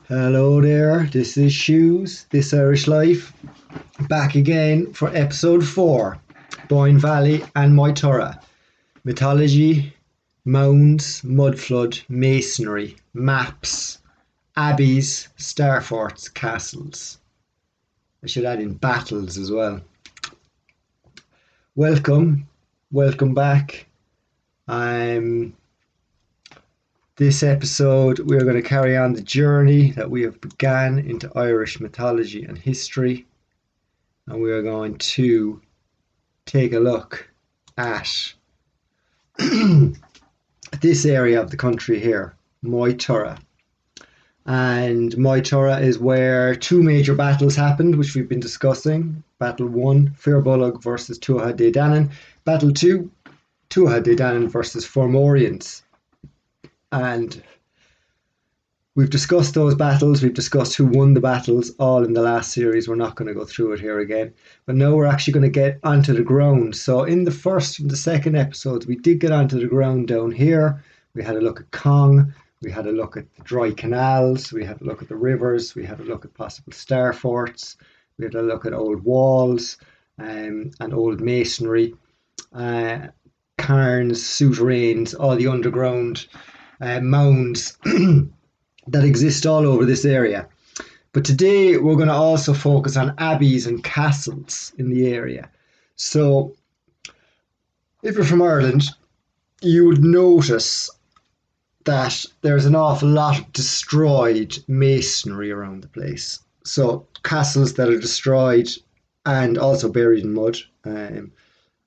Hello there, this is Shoes, This Irish Life, back again for episode 4, Boyne Valley and Moytura. Mythology, mounds, mud flood, masonry, maps, abbeys, star forts, castles. I should add in battles as well. Welcome back. This episode, we're going to carry on the journey that we have began into Irish mythology and history, and we are going to take a look at this area of the country here, Moytura. And Moytura is where two major battles happened, which we've been discussing. Battle 1, Firbolg versus Tuatha Dé Danann. Battle 2, Tuatha Dé Danann versus Fomorians. And we've discussed those battles, we've discussed who won the battles all in the last series. We're not going to go through it here again. But now we're actually going to get onto the ground. So in the first and the second episodes, we did get onto the ground down here. We had a look at Cong, we had a look at the dry canals, we had a look at the rivers, we had a look at possible star forts, we had a look at old walls and old masonry, cairns, souterrains, all the underground mounds that exist all over this area. But today we're going to also focus on abbeys and castles in the area. So if you're from Ireland, you would notice that there's an awful lot of destroyed masonry around the place. So castles that are destroyed and also buried in mud. A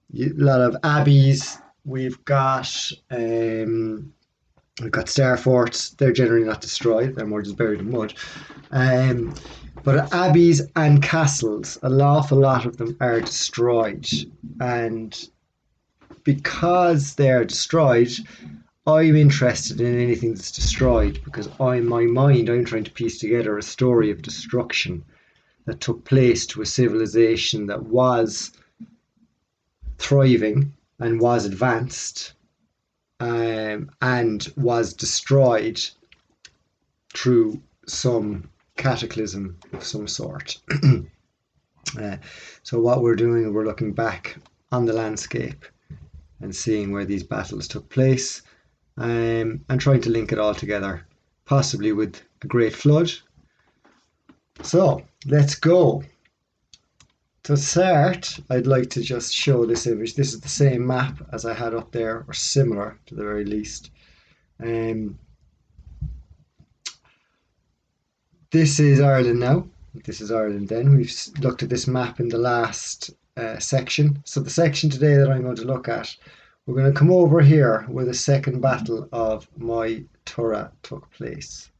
lot of abbeys. We've got star forts. They're generally not destroyed. They're more just buried in mud. But abbeys and castles, an awful lot of them are destroyed. And because they're destroyed, I'm interested in anything that's destroyed because in my mind, I'm trying to piece together a story of destruction that took place to a civilization that was thriving and was advanced, and was destroyed through some cataclysm of some sort. So what we're doing, we're looking back on the landscape and seeing where these battles took place, and trying to link it all together, possibly with a great flood. So let's go. To start, I'd like to just show this image. This is the same map as I had up there, or similar to the very least. This is Ireland now. This is Ireland then. We've looked at this map in the last section. So the section today that I'm going to look at, we're going to come over here where the second battle of Moytura took place.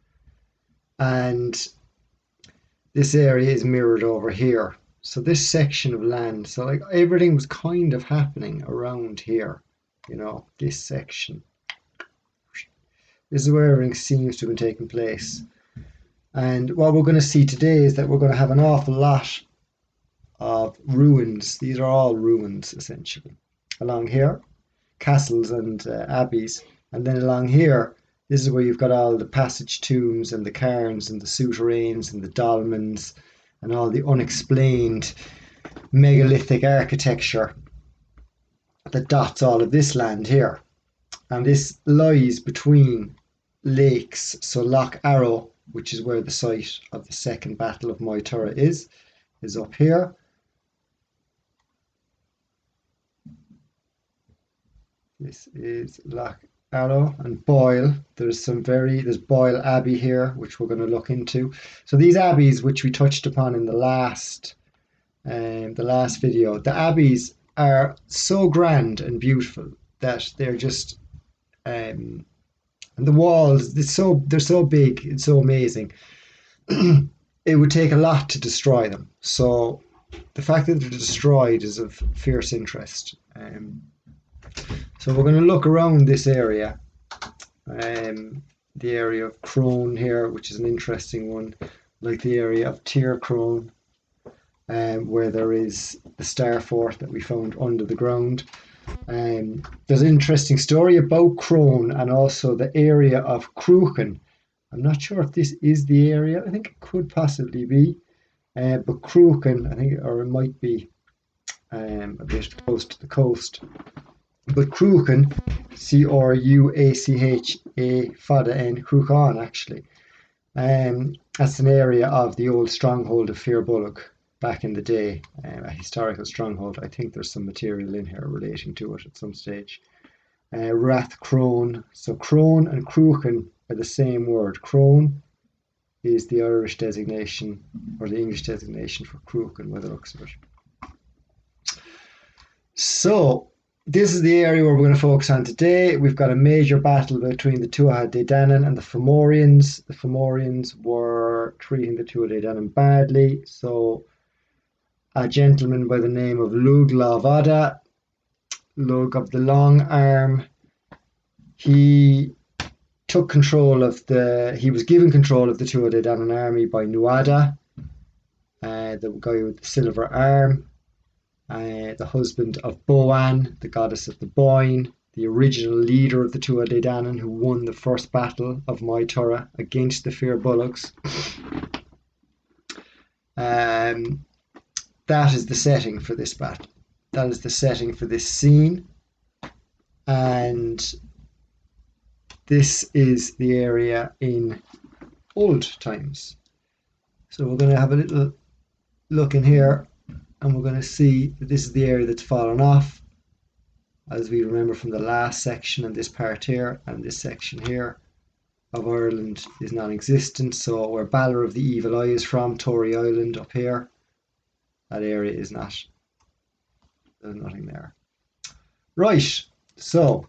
And this area is mirrored over here. So this section of land, so like everything was kind of happening around here, this section. This is where everything seems to have been taking place. And what we're going to see today is that we're going to have an awful lot of ruins. These are all ruins, essentially. Along here, castles and abbeys. And then along here, this is where you've got all the passage tombs and the cairns and the souterrains and the dolmens and all the unexplained megalithic architecture that dots all of this land here. And this lies between lakes. So Lough Arrow, which is where the site of the second battle of Moytura is up here. This is Lough Arrow and Boyle. There's Boyle Abbey here, which we're going to look into. So these abbeys, which we touched upon in the last video, the abbeys are so grand and beautiful that they're just, and the walls, they're so big, it's so amazing. It would take a lot to destroy them. So the fact that they're destroyed is of fierce interest. So we're going to look around this area, the area of Crone here, which is an interesting one, like the area of Tir Crone, where there is the star fort that we found under the ground. There's an interesting story about Crone and also the area of Cruachan, I'm not sure if this is the area. I think it could possibly be. But Cruachan, I think, or it might be a bit close to the coast. But Cruachan, Cruacha, Fada N, Cruachan actually. That's an area of the old stronghold of Fearbulloch back in the day, a historical stronghold. I think there's some material in here relating to it at some stage. Rathcrone. So Crone and Cruachan are the same word. Crone is the Irish designation or the English designation for Cruachan by the looks of it. So this is the area where we're going to focus on today. We've got a major battle between the Tuatha Dé Danann and the Fomorians. The Fomorians were treating the Tuatha Dé Danann badly, so a gentleman by the name of Lug La Vada, Lug of the Long Arm, he took control of he was given control of the Tuatha Dé Danann army by Nuada, the guy with the silver arm, the husband of Boann, the goddess of the Boyne, the original leader of the Tuatha Dé Danann, who won the first battle of Moytura against the Fearbullocks. That is the setting for this battle. That is the setting for this scene. And this is the area in old times. So we're going to have a little look in here, and we're going to see that this is the area that's fallen off, as we remember from the last section, and this part here and this section here of Ireland is non-existent. So where Balor of the Evil Eye is from, Tory Island up here, that area is not, there's nothing there. Right, so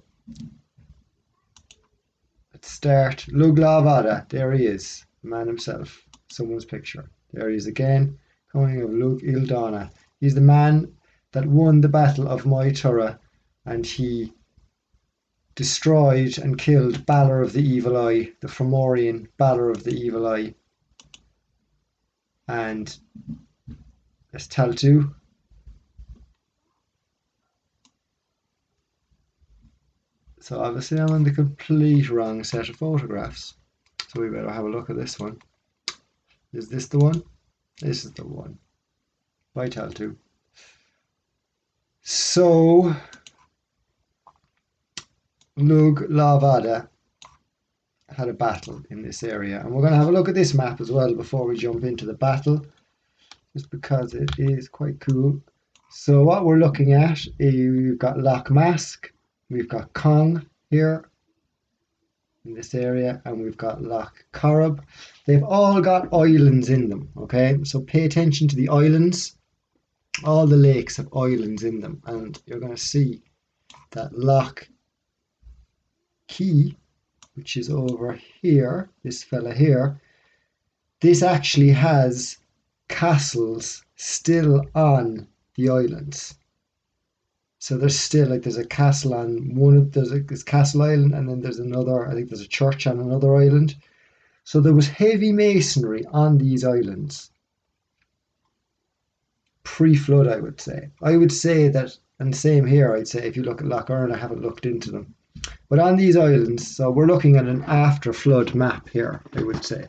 let's start. Lug La Vada, there he is, the man himself, someone's picture. There he is again, coming of Lug Ildana. He's the man that won the Battle of Moytura, and he destroyed and killed Balor of the Evil Eye, the Fomorian Balor of the Evil Eye. And there's Taltu. So obviously I'm on the complete wrong set of photographs. So we better have a look at this one. Is this the one? This is the one. By Taltu. So Lug La Vada had a battle in this area, and we're going to have a look at this map as well before we jump into the battle, just because it is quite cool. So what we're looking at is we've got Loch Mask, we've got Cong here in this area, and we've got Loch Corrib. They've all got islands in them, okay? So pay attention to the islands. All the lakes have islands in them, and you're going to see that Loch Key, which is over here, this fella here, this actually has castles still on the islands. So there's still, like, there's a castle on one of, there's Castle Island, and then there's another, I think there's a church on another island. So there was heavy masonry on these islands pre-flood, I would say. I would say that, and same here, I'd say, if you look at Loch Earn, I haven't looked into them. But on these islands, so we're looking at an after-flood map here, I would say.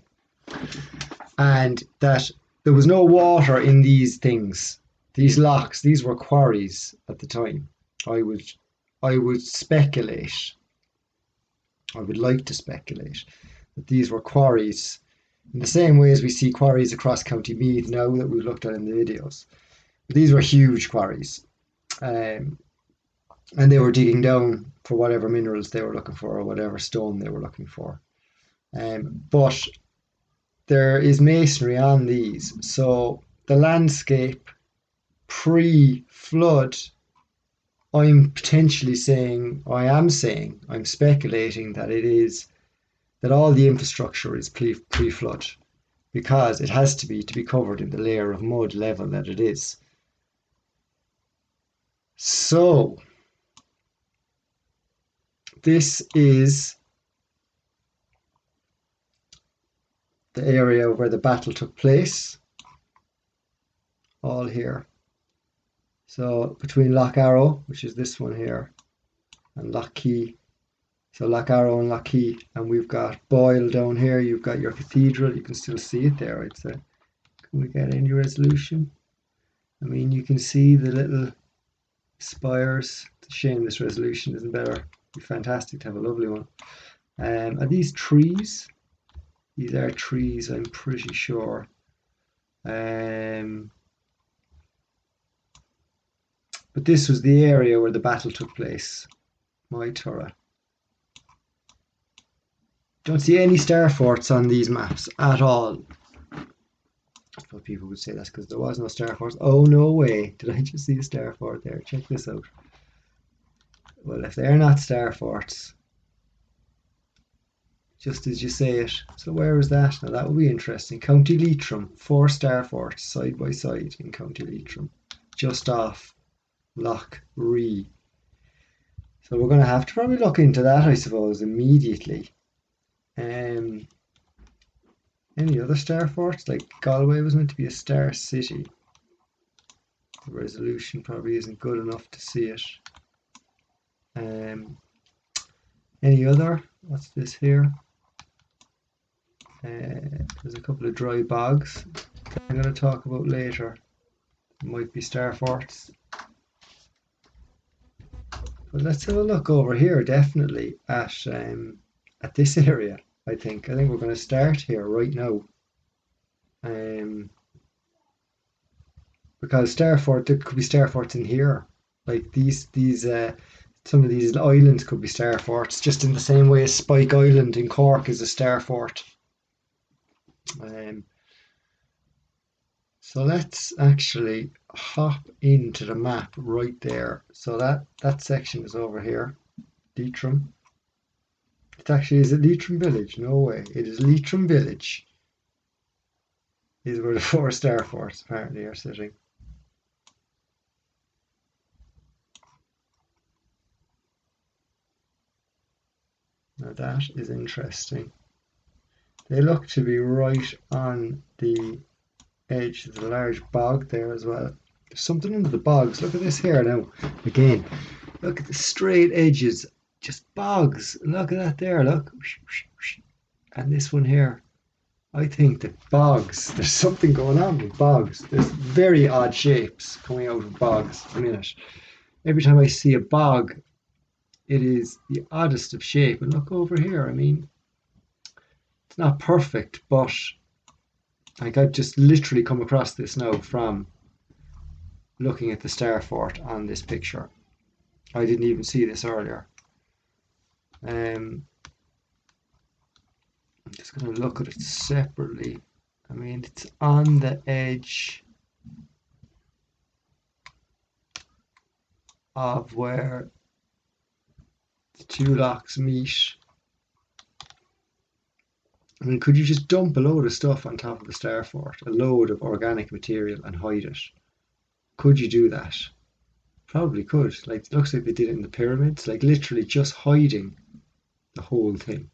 And that there was no water in these things. These lochs, these were quarries at the time. I would speculate, I would like to speculate, that these were quarries in the same way as we see quarries across County Meath now that we've looked at in the videos. But these were huge quarries. And they were digging down for whatever minerals they were looking for or whatever stone they were looking for. But there is masonry on these. So the landscape pre-flood, I'm potentially saying, I'm speculating that it is, that all the infrastructure is pre-flood, because it has to be covered in the layer of mud level that it is. So this is the area where the battle took place, all here. So between Loch Arrow, which is this one here, and Loch Key, So Loch Arrow and Loch Key, and we've got Boyle down here. You've got your cathedral. You can still see it there, I'd say. Can we get any resolution? I mean, you can see the little spires. It's a shame this resolution isn't better. It'd be fantastic to have a lovely one. Are these trees? These are trees, I'm pretty sure. But this was the area where the battle took place. My turret. Don't see any star forts on these maps at all. But people would say that's because there was no star forts. Oh, no way. Did I just see a star fort there? Check this out. Well, if they're not star forts, just as you say it. So where is that? Now that would be interesting. County Leitrim, 4 star forts side by side in County Leitrim, just off Loch Ree. So we're going to have to probably look into that, I suppose, immediately. Any other star forts? Like Galway was meant to be a star city. The resolution probably isn't good enough to see it. Any other? What's this here? There's a couple of dry bogs I'm going to talk about later. Might be star forts. But let's have a look over here, definitely at this area. I think we're going to start here right now. Because there could be star forts in here. Like these some of these islands could be star forts, just in the same way as Spike Island in Cork is a star fort. So let's actually hop into the map right there. So that section is over here, Leitrim. Is it Leitrim Village? No way. It is Leitrim Village. Is where the 4 star forts apparently are sitting. Now that is interesting. They look to be right on the edge. There's a large bog there as well. There's something under the bogs. Look at this here now. Again, look at the straight edges. Just bogs. Look at that there. Look. And this one here. I think that bogs, there's something going on with bogs. There's very odd shapes coming out of bogs a minute. Every time I see a bog, it is the oddest of shape. And look over here. I mean, it's not perfect, but like I've just literally come across this now from looking at the star fort on this picture. I didn't even see this earlier. I'm just going to look at it separately. I mean, it's on the edge of where the 2 lochs meet. I mean, could you just dump a load of stuff on top of the star fort, a load of organic material, and hide it? Could you do that? Probably could. Like, it looks like they did it in the pyramids, like literally just hiding the whole thing.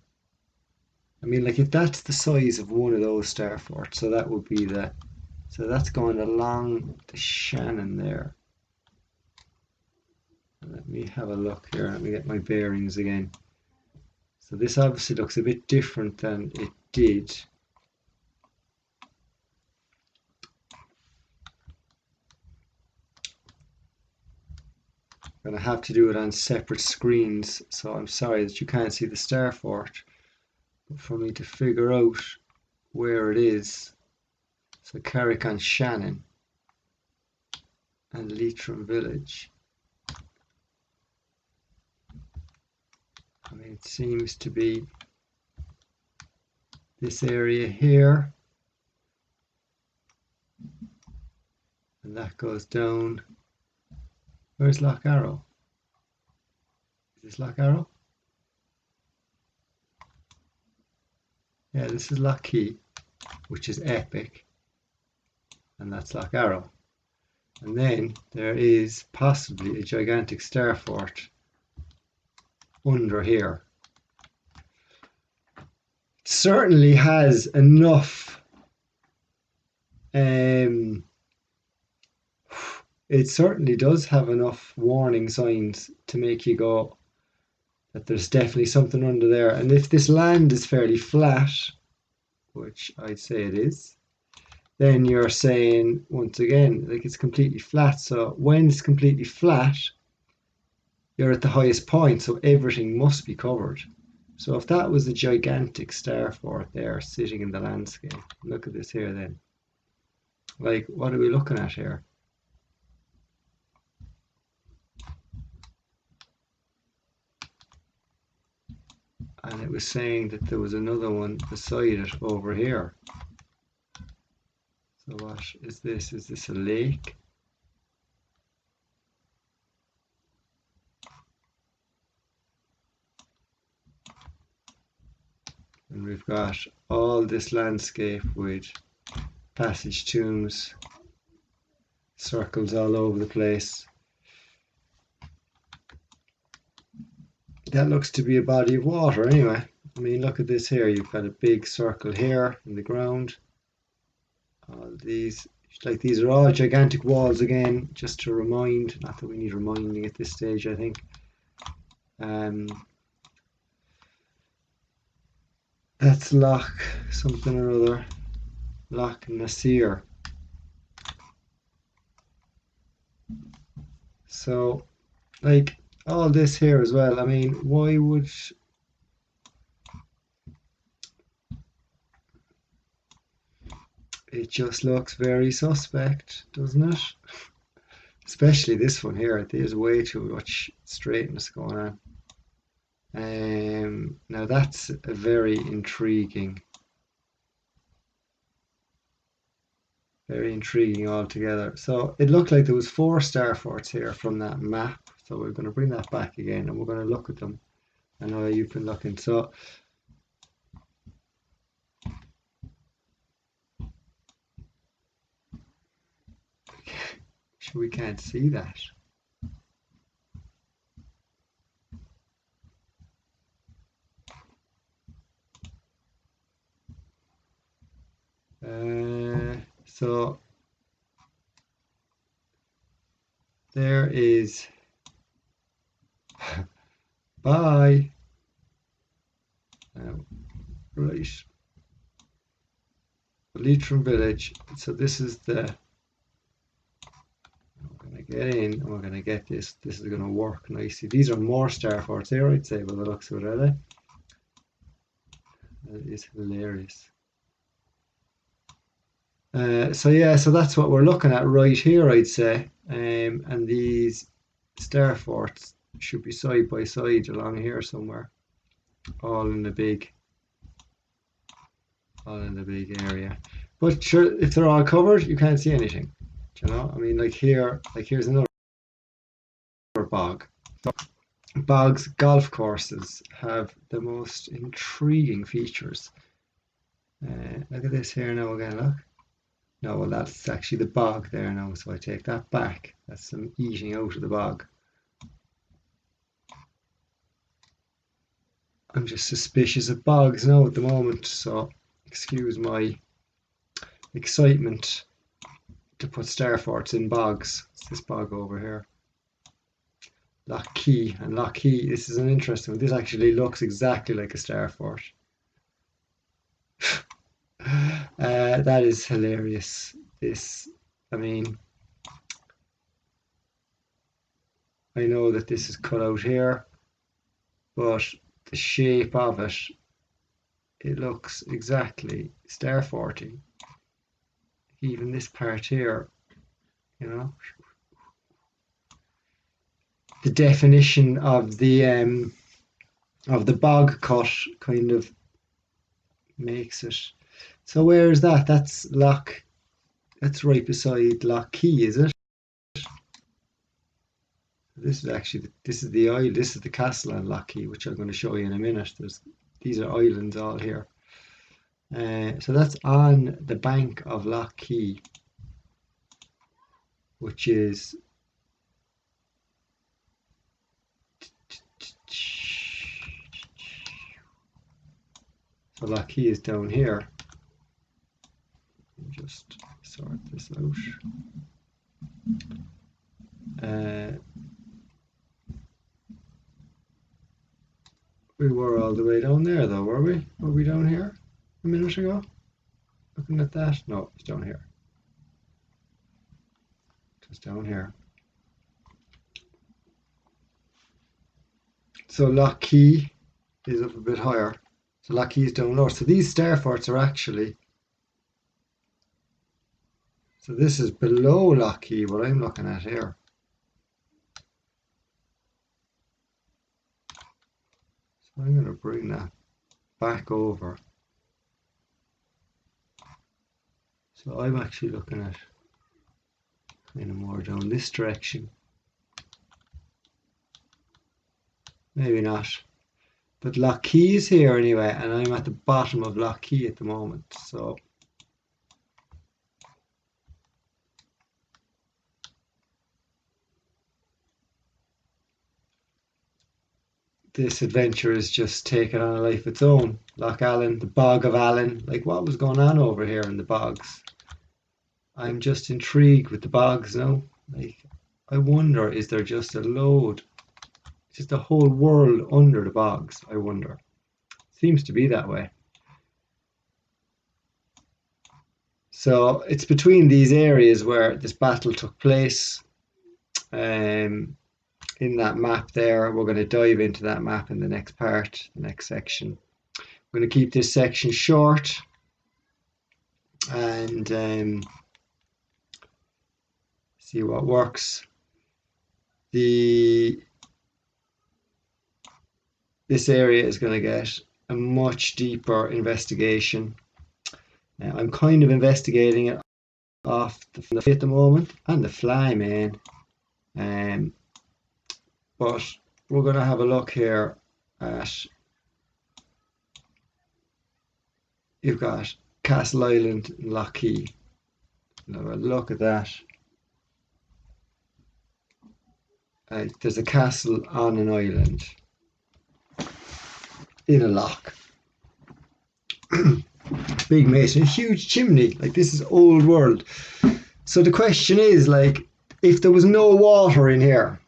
I mean, like if that's the size of one of those star forts, so that would be so that's going along the Shannon there. Let me have a look here. Let me get my bearings again. So this obviously looks a bit different than it did. I'm going to have to do it on separate screens, so I'm sorry that you can't see the star fort. But for me to figure out where it is, so Carrick-on-Shannon and Leitrim Village. I mean, it seems to be this area here, and that goes down. Where's Loch Arrow? Is this Loch Arrow? Yeah, this is Loch Key, which is epic, and that's Loch Arrow. And then there is possibly a gigantic star fort under here. It certainly has enough it certainly does have enough warning signs to make you go, that there's definitely something under there. And if this land is fairly flat, which I'd say it is, then you're saying, once again, like it's completely flat. So when it's completely flat, you're at the highest point, so everything must be covered. So if that was a gigantic star fort there sitting in the landscape, look at this here then. Like, what are we looking at here? And it was saying that there was another one beside it over here. So what is this? Is this a lake? And we've got all this landscape with passage tombs, circles all over the place. That looks to be a body of water anyway. I mean, look at this here. You've got a big circle here in the ground. All these, like these are all gigantic walls again, just to remind, not that we need reminding at this stage, I think. That's Loch something or other. Loch Nasir. So, like, all this here as well, I mean, why would... It just looks very suspect, doesn't it? Especially this one here. There's way too much straightness going on. Now that's a very intriguing altogether. So it looked like there was 4 star forts here from that map. So we're going to bring that back again and we're going to look at them. I know you've been looking. So we can't see that. So there is bye. Right. Leitrim village. So this is the... I'm going to get in and we're going to get this. This is going to work nicely. These are more star forts here, I'd say, by the looks of it, are they? That is hilarious. So yeah, so that's what we're looking at right here, I'd say. And these star forts should be side by side along here somewhere, all in the big area. But sure, if they're all covered, you can't see anything. You know, I mean, like here, like here's another bog. So bogs, golf courses have the most intriguing features. Look at this here now again. Look. No, well, that's actually the bog there now, so I take that back. That's some eating out of the bog. I'm just suspicious of bogs now at the moment, so excuse my excitement to put star forts in bogs. It's this bog over here. Loch Key, and Loch Key, this is an interesting one. This actually looks exactly like a star fort. That is hilarious. This, I mean, I know that this is cut out here, but the shape of it, it looks exactly star forty. Even this part here, you know, the definition of the bog cut kind of makes it. So where is that? That's Loch. That's right beside Loch Key, is it? This is actually this is the island. This is the castle on Loch Key, which I'm going to show you in a minute. These are islands all here. So that's on the bank of Loch Key, which is so Loch Key is down here. Just sort this out. We were all the way down there though, were we? Were we down here a minute ago? Looking at that? No, it's down here. Just down here. So Lough Key is up a bit higher. So Lough Key is down lower. So these star forts are actually. So this is below Lough Key, what I'm looking at here. So I'm going to bring that back over. So I'm actually looking at kind of more down this direction. Maybe not. But Lough Key is here anyway, and I'm at the bottom of Lough Key at the moment. So this adventure is just taking on a life of its own. Lough Allen, the Bog of Allen. Like, what was going on over here in the bogs? I'm just intrigued with the bogs now. Like, I wonder, is there just a load, just a whole world under the bogs? I wonder. Seems to be that way. So it's between these areas where this battle took place. In that map there, we're going to dive into that map in the next part, the next section. We're going to keep this section short and see what works. This area is going to get a much deeper investigation. Now, I'm kind of investigating it off the at the moment, and the fly, man. But we're going to have a look here at, you've got Castle Island and Lough Key. Have a look at that. There's a castle on an island in a loch. Big mason, a huge chimney. Like, this is old world. So the question is, like, if there was no water in here,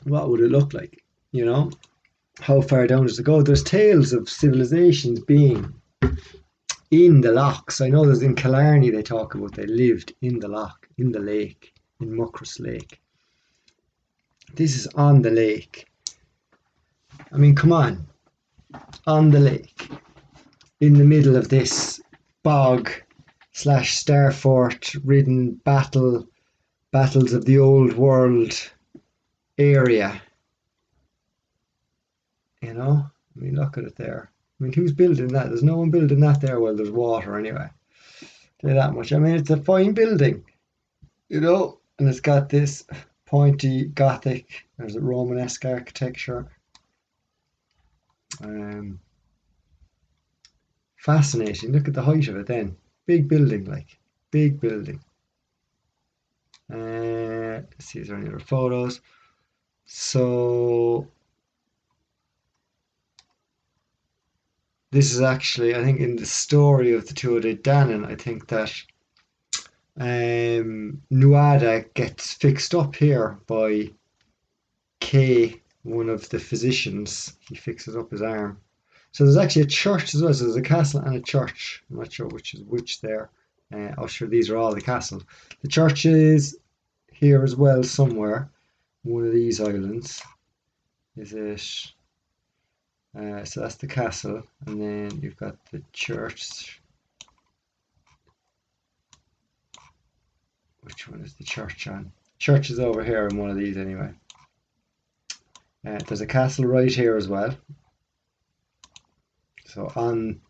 what would it look like? You know, how far down does it go? There's tales of civilizations being in the lochs. I know there's in Killarney they talk about they lived in the loch, in the lake, in Muckross Lake. This is on the lake. I mean, come on the lake, in the middle of this bog / Starfort ridden battles of the old world area. You know, I mean, look at it there. I mean, who's building that? There's no one building that there while there's water anyway. Tell you that much. I mean, it's a fine building, you know, and it's got this pointy Gothic, there's a Romanesque architecture. Fascinating. Look at the height of it then. Big building, like, big building. Let's see, is there any other photos? So this is actually, I think, in the story of the Tuatha Dé Danann, I think that Nuada gets fixed up here by Kay, one of the physicians. He fixes up his arm. So there's actually a church as well. So there's a castle and a church. I'm not sure which is which there. Oh, sure, these are all the castles. The church is here as well somewhere. One of these islands. Is it? So that's the castle, and then you've got the church. Which one is the church on? Church is over here in one of these anyway. There's a castle right here as well. So on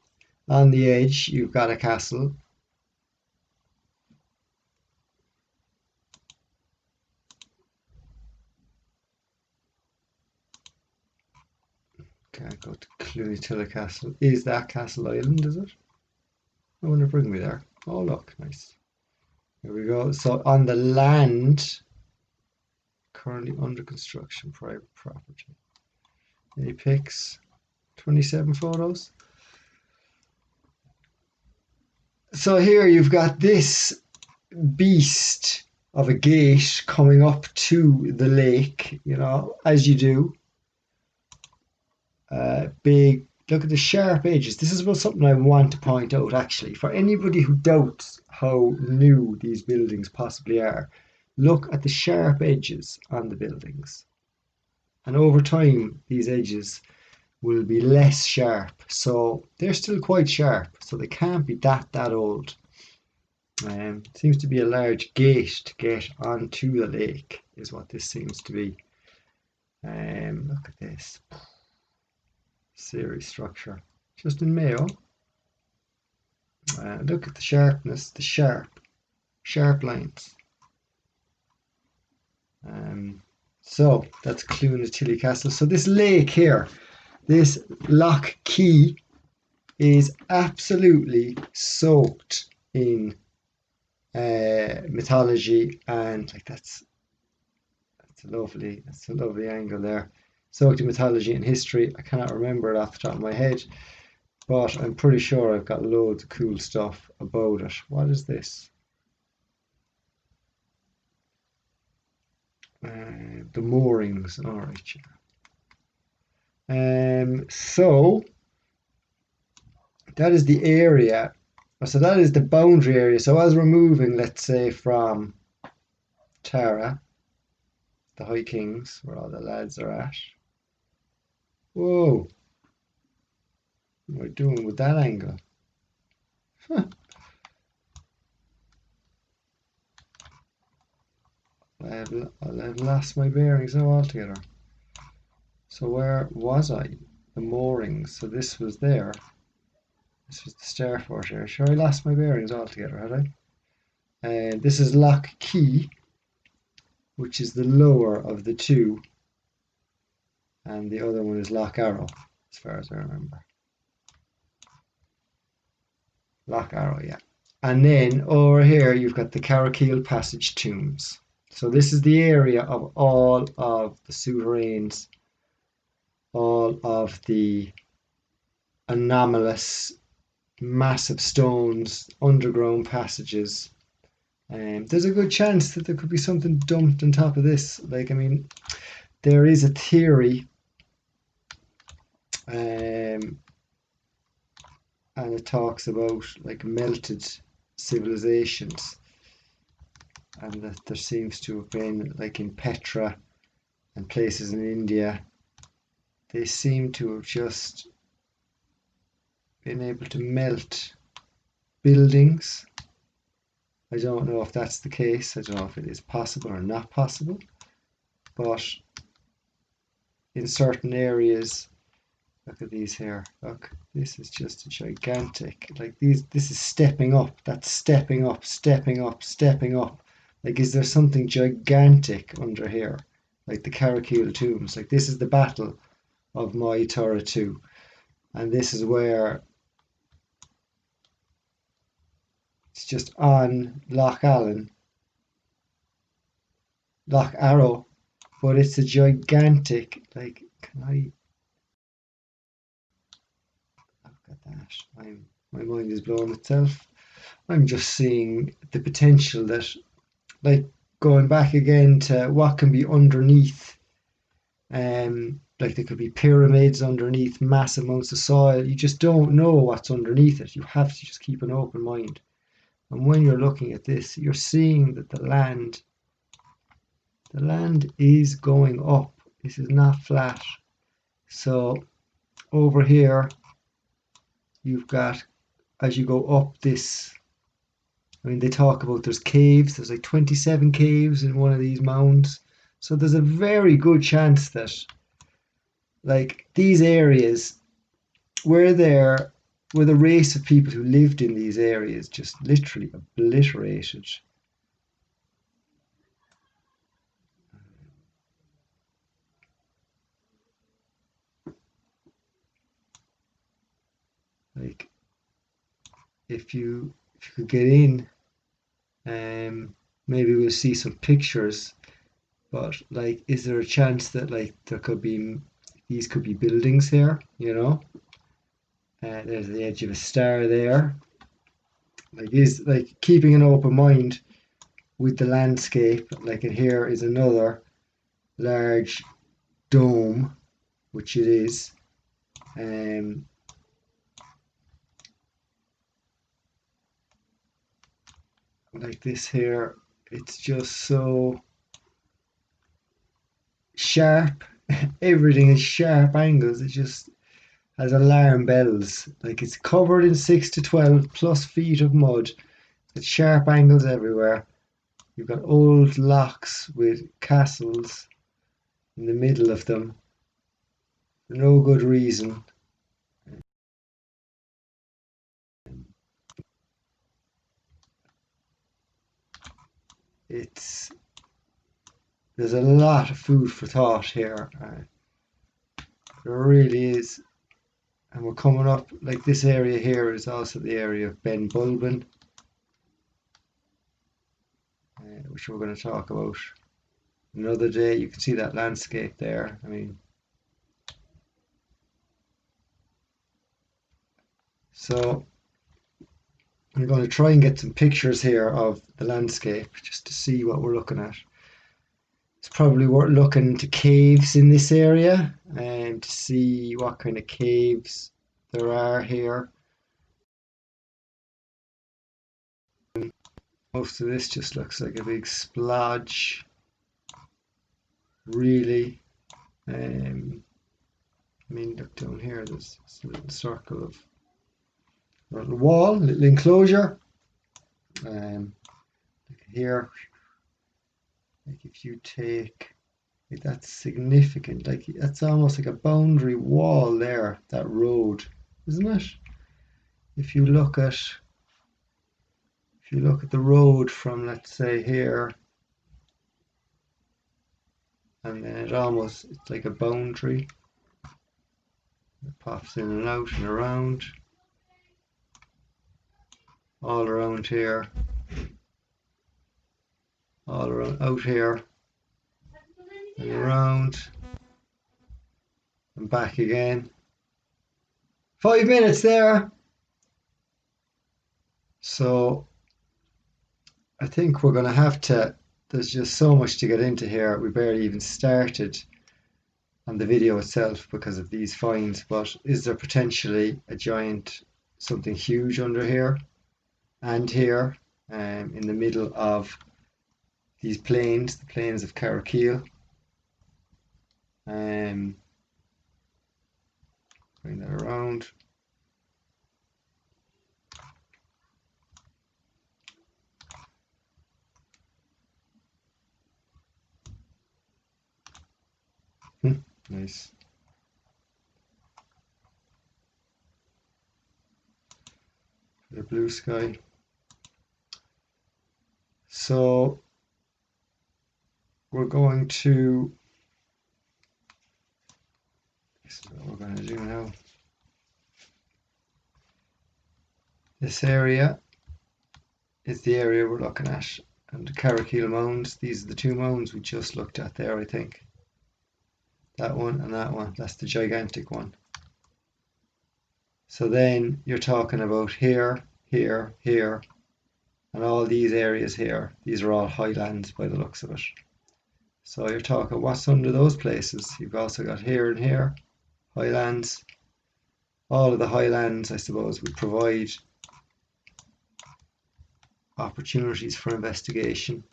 the edge, you've got a castle. Okay, go to Clunitilla Castle. Is that Castle Island, is it? I wonder, bring me there. Oh, look, nice. Here we go. So on the land, currently under construction, private property. Any pics? 27 photos. So here you've got this beast of a gate coming up to the lake, you know, as you do. Big, look at the sharp edges. This is something I want to point out actually. For anybody who doubts how new these buildings possibly are, look at the sharp edges on the buildings. And over time, these edges will be less sharp. So they're still quite sharp. So they can't be that old. Seems to be a large gate to get onto the lake, is what this seems to be. Look at this series structure, just in Mayo. Look at the sharpness, the sharp lines. So that's Cloonatilly Castle. So this lake here, this Loch Key, is absolutely soaked in mythology, and like that's a lovely angle there. Soaked in mythology and history. I cannot remember it off the top of my head, but I'm pretty sure I've got loads of cool stuff about it. What is this? The moorings. All right. So that is the area. So that is the boundary area. So as we're moving, let's say from Tara, the High Kings, where all the lads are at. Whoa. What am I doing with that angle? Huh. I've lost my bearings now altogether. So where was I? The moorings. So this was there. This was the Starfort area. Sure, I lost my bearings altogether, had I? And this is Loch Key, which is the lower of the two. And the other one is Loch Arrow, as far as I remember. Loch Arrow, yeah. And then over here, you've got the Carrowkeel Passage tombs. So this is the area of all of the souterrains, all of the anomalous, massive stones, underground passages. There's a good chance that there could be something dumped on top of this. Like, I mean, there is a theory, and it talks about like melted civilizations, and that there seems to have been, like in Petra and places in India, they seem to have just been able to melt buildings. I don't know if that's the case. I don't know if it is possible or not possible. But in certain areas, look at these here. Look, this is just a gigantic. Like these, this is stepping up. That's stepping up, stepping up, stepping up. Like, is there something gigantic under here? Like the Carrowkeel tombs. Like this is the battle of Moy Tora 2. And this is where it's just on Loch Allen, Loch Arrow, but it's a gigantic, like, can I look at that? My mind is blowing itself. I'm just seeing the potential that, like, going back again to what can be underneath. Like there could be pyramids underneath massive amounts of soil. You just don't know what's underneath it. You have to just keep an open mind. And when you're looking at this, you're seeing that the land is going up. This is not flat. So over here, you've got, as you go up this, I mean, they talk about there's caves. There's like 27 caves in one of these mounds. So there's a very good chance that, like, these areas were there, were the race of people who lived in these areas just literally obliterated. Like, if you could get in, maybe we'll see some pictures. But like, is there a chance that like there could be, these could be buildings here? You know, there's the edge of a star there. Like, is like keeping an open mind. with the landscape. Like in here is another large dome, which it is. Like this here, it's just so sharp. Everything is sharp angles. It just has alarm bells. Like it's covered in 6 to 12 plus feet of mud. It's sharp angles everywhere. You've got old locks with castles in the middle of them for no good reason. There's a lot of food for thought here. There really is. And we're coming up, like this area here is also the area of Ben Bulben, which we're going to talk about another day. You can see that landscape there. I mean, so I'm going to try and get some pictures here of the landscape just to see what we're looking at. It's probably worth looking into caves in this area and to see what kind of caves there are here. Most of this just looks like a big splodge, really. I mean, look down here, there's a little circle of a little wall, little enclosure. Here, like if you take, like that's significant, like that's almost like a boundary wall there, that road, isn't it? If you look at the road from, let's say, here, and then it's like a boundary. It pops in and out and around. All around here. All around out here. And around. And back again. 5 minutes there. So I think we're going to have to, there's just so much to get into here. We barely even started on the video itself because of these finds, but is there potentially a giant, something huge under here and here in the middle of these plains, the plains of Carrickeel? Bring that around. Nice. The blue sky. So we're going to, this is what we're going to do now. This area is the area we're looking at, and the Carrickeel Mounds. These are the two mounds we just looked at there, I think. That one and that one, that's the gigantic one. So then you're talking about here, here, here, and all these areas here. These are all highlands by the looks of it. So you're talking what's under those places. You've also got here and here, highlands. All of the highlands, I suppose, would provide opportunities for investigation.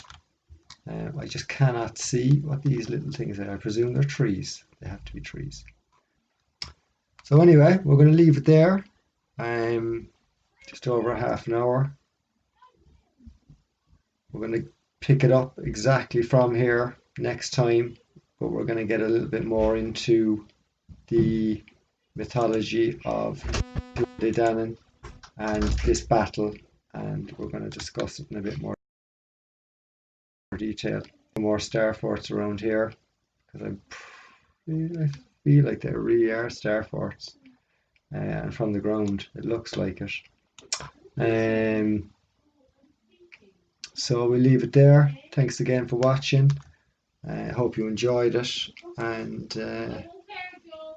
I just cannot see what these little things are. I presume they're trees. They have to be trees. So anyway, we're going to leave it there. Just over half an hour. We're going to pick it up exactly from here next time, but we're going to get a little bit more into the mythology of Tuatha Dé Danann and this battle, and we're going to discuss it in a bit more detail. More star forts around here, because I feel like there really are star forts, and from the ground it looks like it. So we'll leave it there. Thanks again for watching. I hope you enjoyed it, and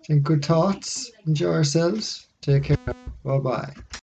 think good thoughts. Enjoy yourselves. Take care. Bye bye.